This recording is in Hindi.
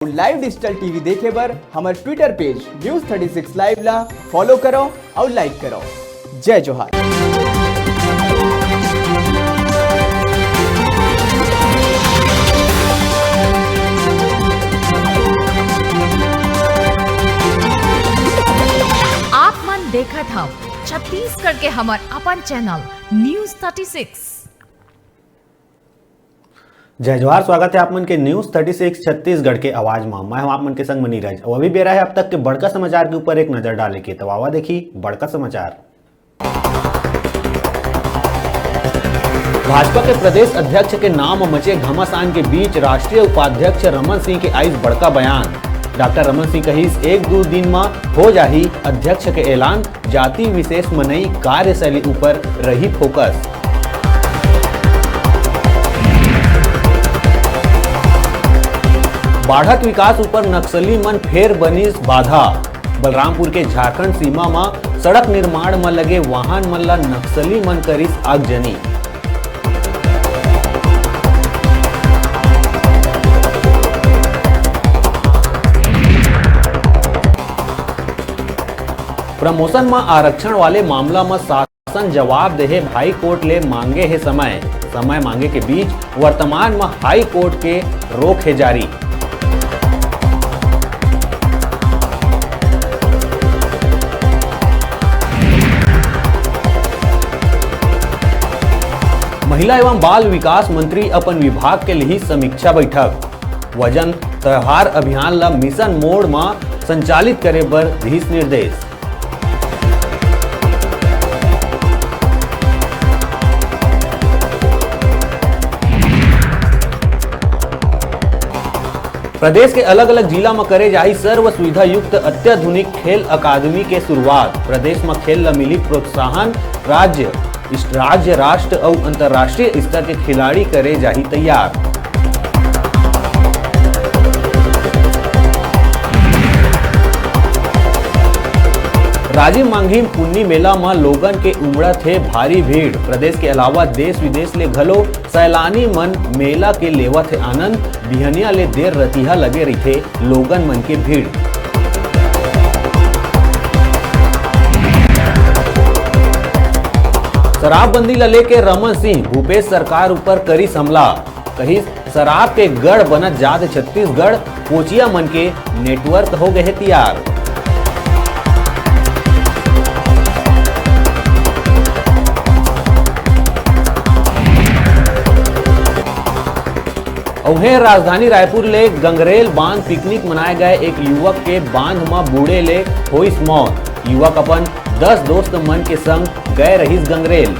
लाइव डिजिटल टीवी देखे बर हमार ट्विटर पेज न्यूज 36 लाइव ला फॉलो करो और लाइक करो। जय जोहार। आप मन देखत हव छत्तीसगढ़ के हमार अपन चैनल न्यूज 36। जय जोहार। स्वागत है आप मन के न्यूज 36 छत्तीसगढ़ के आवाज में। मैं हूं आप मन के संग मनीरज और अभी बेरा है अब तक के बड़का समाचार के ऊपर एक नजर डाले के। तो आवा देखी बड़का समाचार। भाजपा के प्रदेश अध्यक्ष के नाम मचे घमासान के बीच राष्ट्रीय उपाध्यक्ष रमन सिंह के आइस बड़का बयान। डॉक्टर रमन सिंह कहिस एक दो दिन में हो जाही अध्यक्ष के ऐलान। जाति विशेष मनई कार्यशैली ऊपर रही फोकस। बाढ़त विकास ऊपर नक्सली मन फेर बनिस बाधा। बलरामपुर के झारखंड सीमा में सड़क निर्माण में लगे वाहन मन ला नक्सली मन करिस आगजनी। प्रमोशन में आरक्षण वाले मामला में शासन जवाब देहे हाई कोर्ट ले मांगे है समय मांगे के बीच वर्तमान में हाई कोर्ट के रोक है जारी। महिला एवं बाल विकास मंत्री अपन विभाग के लिए समीक्षा बैठक। वजन त्योहार अभियान ला मिशन मोड में संचालित करे बर दिस निर्देश। प्रदेश के अलग अलग जिला में करे जाही सर्व सुविधा युक्त अत्याधुनिक खेल अकादमी के शुरुआत। प्रदेश में खेल ला मिली प्रोत्साहन। राज्य राष्ट्र और अंतर्राष्ट्रीय स्तर के खिलाड़ी करे जाही तैयार। राजीव मांगीम पुन्नी मेला में लोगन के उमड़त है भारी भीड़। प्रदेश के अलावा देश विदेश ले घलो सैलानी मन मेला के लेवत है आनंद। बिहनिया ले देर रतिहा लगे रही लोगन मन के भीड़। शराबबंदी ला लेके रमन सिंह भूपेश सरकार ऊपर करी हमला। कही शराब के गढ़ बनत जात छत्तीसगढ़। कोचिया मन के नेटवर्क हो गए तैयार। उन्हें राजधानी रायपुर ले गंगरेल बांध पिकनिक मनाए गए एक युवक के बांध में बूढ़े ले होइस मौत। युवक अपन 10 दोस्त मन के संग गए रहीस गंगरेल।